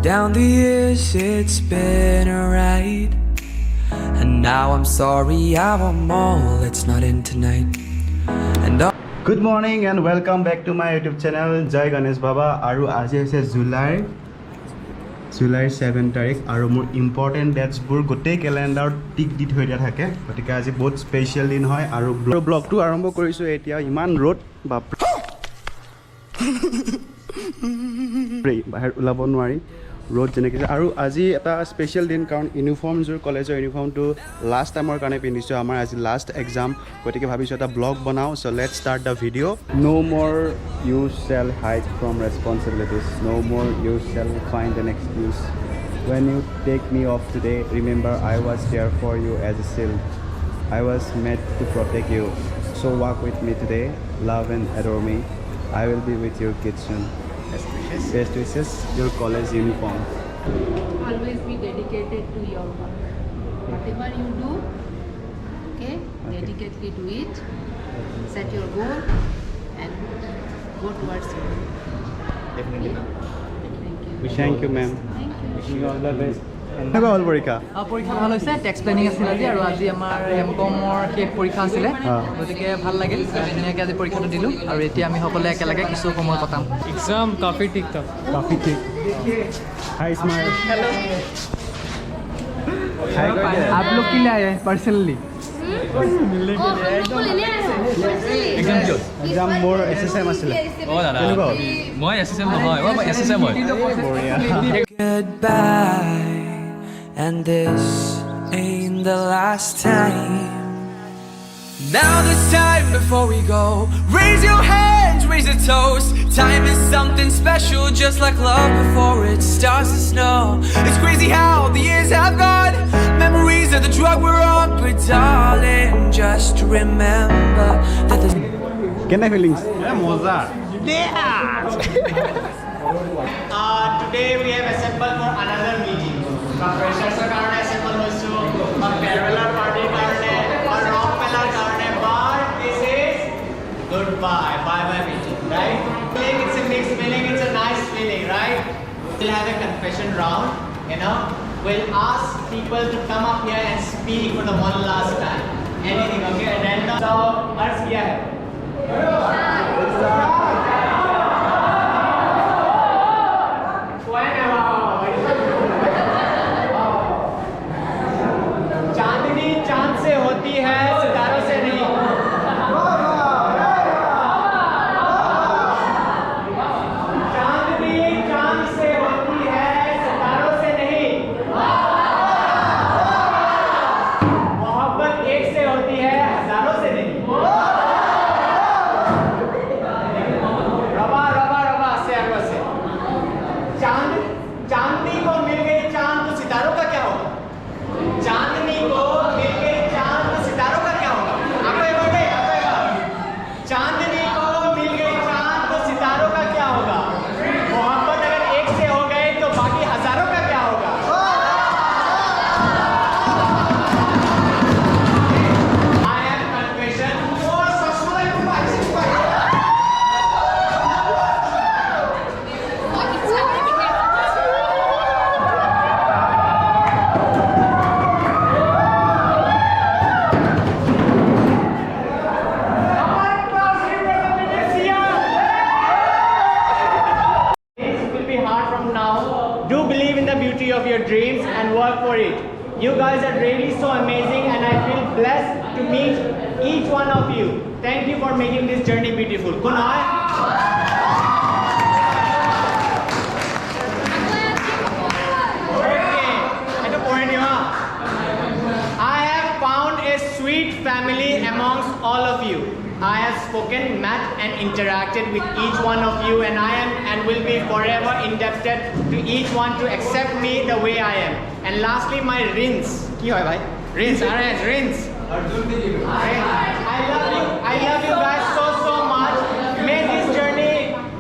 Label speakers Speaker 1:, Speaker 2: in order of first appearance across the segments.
Speaker 1: Down the years it's been a ride, and now I'm sorry I want more. It's not in tonight. And
Speaker 2: Good morning and welcome back to my YouTube channel. Jai Ganesh Baba. Aru aji hoise July 7 tarikh aru mor important dates bur gotei calendar tik dit hoi dia thake. Gotike aji bahut special din hoy aru blog tu arambho korisu etia iman road bap bahar ulabo nwari road jeneke aru aji eta special din karon uniform jur college uniform to last time or kane pindisu amar aji last exam gotike bhabisu eta blog banao. So let's start the video. No more you shall hide from responsibilities, no more you shall find an excuse. When you take me off today, remember I was there for you as a shield. I was made to protect you. So walk with me today, love and adore me. I will be with your kids soon. Best wishes, your college uniform.
Speaker 3: Always be dedicated to your work. Whatever you do, okay, dedicatedly do it. Set your goal and go towards it.
Speaker 2: Definitely.
Speaker 3: Thank you.
Speaker 2: Thank you, ma'am.
Speaker 3: Thank you.
Speaker 2: Wishing you all the best. কেনেকুৱা হ'ল পৰীক্ষা?
Speaker 4: পৰীক্ষা ভাল হৈছে, text planning আছিল আজি আৰু আজি আমাৰ এমকমৰ শেষ পৰীক্ষা আছিলে, গতিকে ভাল লাগিল। ধুনীয়াকৈ আজি পৰীক্ষাটো দিলোঁ আৰু এতিয়া আমি সকলোৱে একেলগে কিছু সময় কটাম।
Speaker 5: एग्जाम काफ़ी ठीक था।
Speaker 2: काफी ठीक। हाय स्माइल।
Speaker 4: आप लोग के लिए आए हैं पर्सनली?
Speaker 2: एग्जाम मोर एसएसएम आছিলে।
Speaker 5: दादा मैं एसएसएम নহয়, মই এসএসএম হয়।
Speaker 1: goodbye, and this ain't the last time. Now this time before we go, raise your hands, raise a toast. Time is something special, just like love before it starts to snow. It's crazy how the years have gone, memories of the drug we're on, but darling, just remember that there's
Speaker 2: কেনে feelings?
Speaker 6: মজা। Today we have assembled for another meeting. Freshers karone assemble hoisu, farewell party karone, rock melar karone, but this is goodbye, bye meeting, right? It's a mixed feeling, it's a nice feeling, right? We'll have a confession round, you know. We'll ask people to come up here and speak for the one last time. Anything, okay? Random. So, अर्ज किया है। चांदनी चांद से होती है, सितारों से नहीं। चांदनी चांद से होती है, सितारों से नहीं। मोहब्बत एक से होती है, हजारों से नहीं। रबा रबा रबा से अरबा से। चांदनी को मिल गई चांद तो सितारों का क्या होगा? चांदनी को मिल गई चांद तो सितारों का क्या होगा? चांदनी को मिल गई चांद तो सितारों का क्या होगा? मोहब्बत अगर एक से हो गए तो बाकी हजारों का क्या होगा? I have confession. Do believe in the beauty of your dreams and work for it. You guys are really so amazing and I feel blessed to meet each one of you. Thank you for making this journey beautiful. Kunal? Okay. Ito point niyo ha. I have found a sweet family amongst all of you. I have spoken, met and interacted with each one of you and I am and will be forever indebted to each one to accept me the way I am. And lastly, my rins. Ki hoy bhai? Rins, rins. I love you guys so much.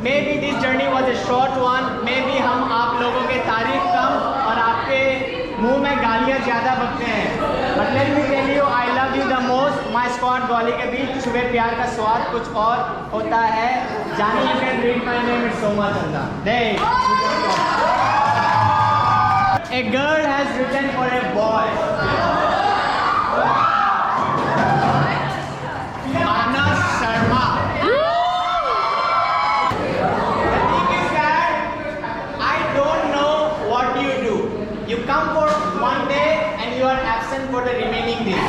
Speaker 6: Maybe this journey was a short one. Maybe हम आप लोगों के तारीफ कम और आपके मुंह में गालियाँ ज़्यादा बकते हैं। But let me tell you, I love you the most. My squad Gauli के बीच सुबह प्यार का स्वाद कुछ और होता है। जानी you can read my name, it's so much. a girl has written for a boy. Anas Sharma. The thing is that I don't know what you do. You come for one day and you are absent for the remaining days.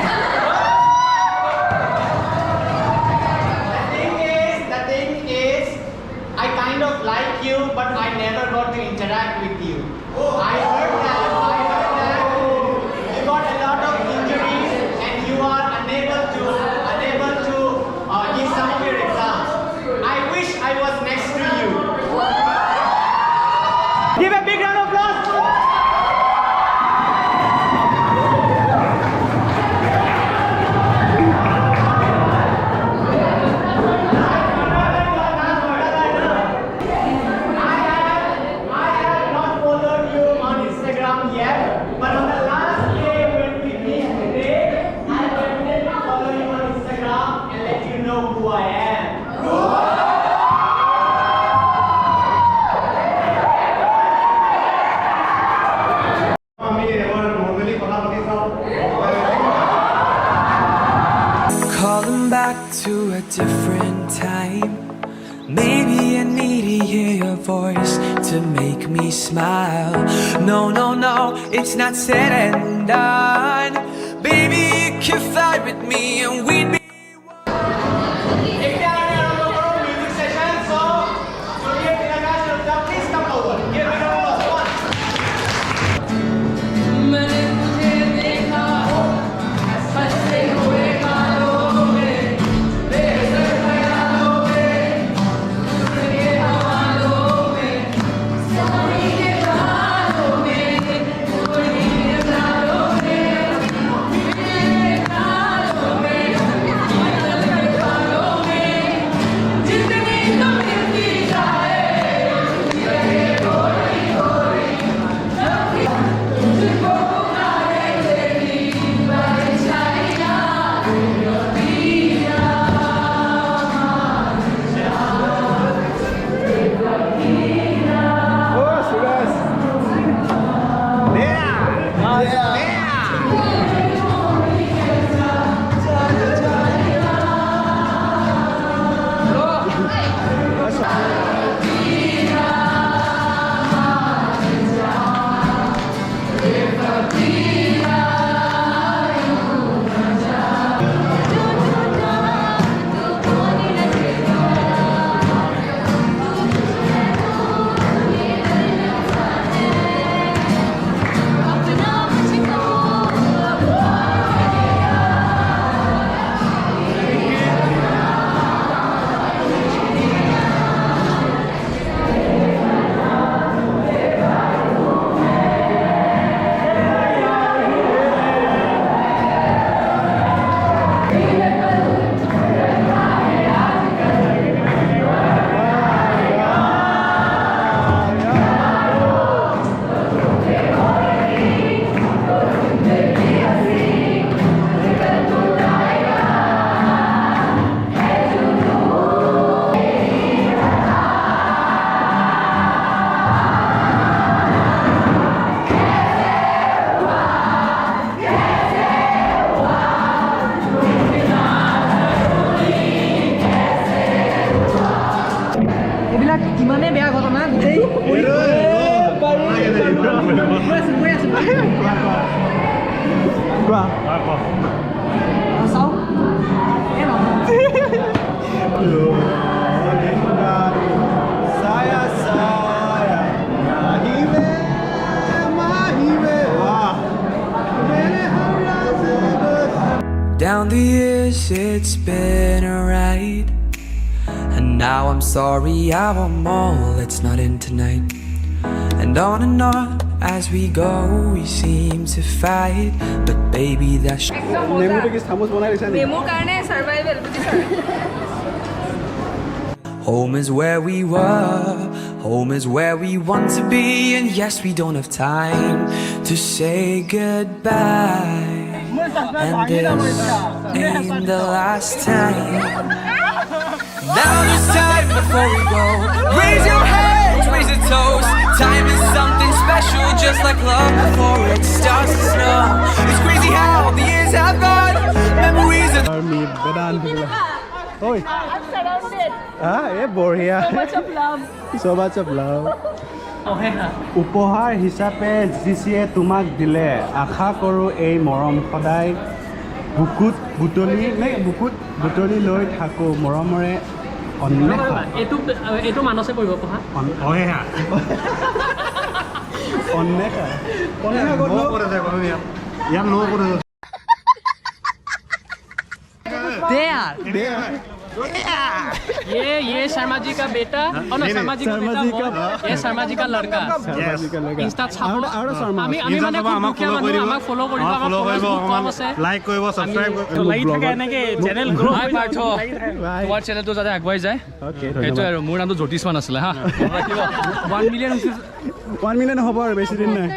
Speaker 6: The thing is, I kind of like you, but I never got to interact with you. I heard that you got a lot of injuries and you are unable to give some of your exams. I wish I was next to you. Give a big round of applause. But on the last day when we meet today, I will definitely follow you on Instagram and let you know who I am.
Speaker 1: Calling back to a different time. Maybe I need to hear your voice to make me smile. No, no, no, it's not said and done. Baby, you can fly with me and we'd be
Speaker 6: Music session, so please come over. Give me a round of applause.
Speaker 1: Down the years it's been a ride, and now I'm sorry I want more, let's not end tonight. And on as we go we seem to fight, but baby that's
Speaker 2: নেমুটো কি চামুচ বনাই দিছা নেকি?
Speaker 3: মেমোৰ কাৰণে সাৰ্ভাইভেল বুজিছা
Speaker 1: home is where we were, home is where we want to be, and yes we don't have time to say goodbye. And this ain't the last time. Now it's time before we go. Raise your hands, raise a toast. Time is something special, just like love before.
Speaker 2: Vedanta ঐ বঢ়িয়া so much of love উপহাৰ হিচাপে জিচিয়ে তোমাক দিলে আশা কৰোঁ এই মৰম সদায় বুকুত বুটলি লৈ থাকোঁ মৰমৰে অন্বেষা
Speaker 5: এইটো মানসে কৰিব পঢ়া ये शर्मा जी का बेटा और ना शर्मा जी का बेटा ये शर्मा जी का लड़का इंस्टा छापो আমি মানে দুখীয়া মানুহ আমাক ফলো কৰিব লাইক কৰিব সাবস্ক্ৰাইব কৰিব লাগি থাকে এনেকে চেনেল গ্ৰো হয় পাৰ্থ তোমাৰ চেনেলটো যাতে আগুৱাই যায় সেইটো আৰু মোৰ নামটো জ্যোতিষমান আছিলে হা 1 মিলিয়ন হ'ব আৰু বেছি দিন নাই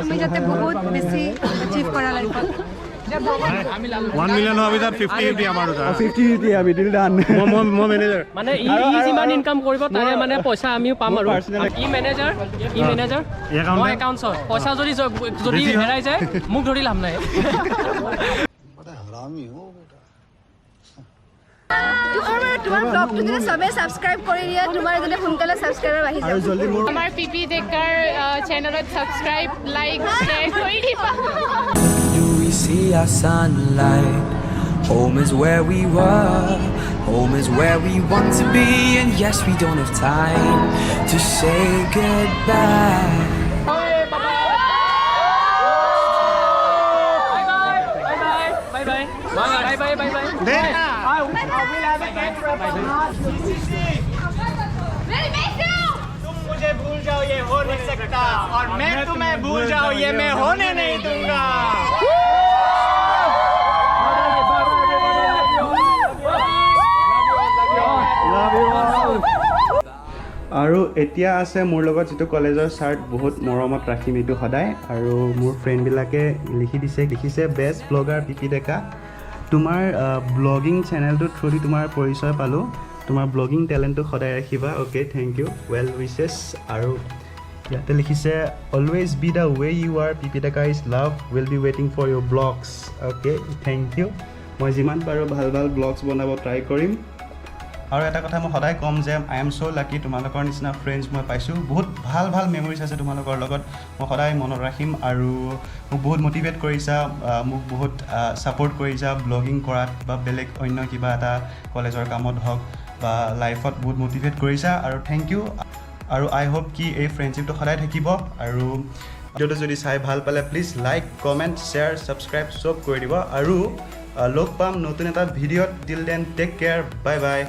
Speaker 3: তুমি যাতে বহুত বেছি অচিভ কৰা লাইফত
Speaker 2: 1 মিলিয়ন হোৱাৰ পিছত 50 আমাৰ 50 আমি দিল ডান মই মেনেজাৰ
Speaker 5: মানে ই যিমান ইনকাম কৰিব তাৰে মানে পইচা আমিও পাম আৰু ই মেনেজাৰ মই একাউণ্টছৰ পইচা যদি হেৰাই যায় মোক ধৰি লাভ নাই
Speaker 3: তোমাৰ ব্লগটো যদি সবে সাবস্ক্ৰাইব কৰি দিয়া তোমাৰ যদি সোনকালে সাবস্ক্ৰাইবাৰ আহি যাব আমাৰ পিপি ডেকাৰ চেনেলত সাবস্ক্ৰাইব লাইক শেয়াৰ কৰি দিবা
Speaker 1: Do we see our sunlight? Home is where we were, home is where we want to be, and yes, we don't have time to say goodbye.
Speaker 6: तुम मुझे भूल जाओ ये हो नहीं सकता और मैं तुम्हें भूल जाओ ये मैं होने नहीं दूंगा
Speaker 2: আৰু এতিয়া আছে মোৰ লগত যিটো কলেজৰ চাৰ্ট বহুত মৰমত ৰাখিম এইটো সদায় আৰু মোৰ ফ্ৰেণ্ডবিলাকে লিখিছে বেষ্ট ব্লগাৰ পিপি ডেকা তোমাৰ ব্লগিং চেনেলটো থ্ৰুদি তোমাৰ পৰিচয় পালোঁ তোমাৰ ব্লগিং টেলেণ্টটো সদায় ৰাখিবা okay thank you well wishes আৰু ইয়াতে লিখিছে always be the way you are PP Deka is love will be ৱেইটিং for your blogs okay thank you মই যিমান পাৰোঁ ভাল ব্লগছ বনাব ট্ৰাই কৰিম আৰু এটা কথা মই সদায় ক'ম যে আই এম ছ' লাকি তোমালোকৰ নিচিনা ফ্ৰেণ্ডছ মই পাইছোঁ বহুত ভাল মেমৰিজ আছে তোমালোকৰ লগত মই সদায় মনত ৰাখিম আৰু মোক বহুত মটিভেট কৰিছা মোক বহুত ছাপৰ্ট কৰিছা ব্লগিং কৰাত বা বেলেগ অন্য কিবা এটা কলেজৰ কামত হওক বা লাইফত বহুত মটিভেট কৰিছা আৰু থেংক ইউ আৰু আই হোপ কি এই ফ্ৰেণ্ডশ্বিপটো সদায় থাকিব আৰু ভিডিঅ'টো যদি চাই ভাল পালে please like comment share subscribe চব কৰি দিব আৰু লগ পাম নতুন এটা ভিডিঅ'ত till then take care bye by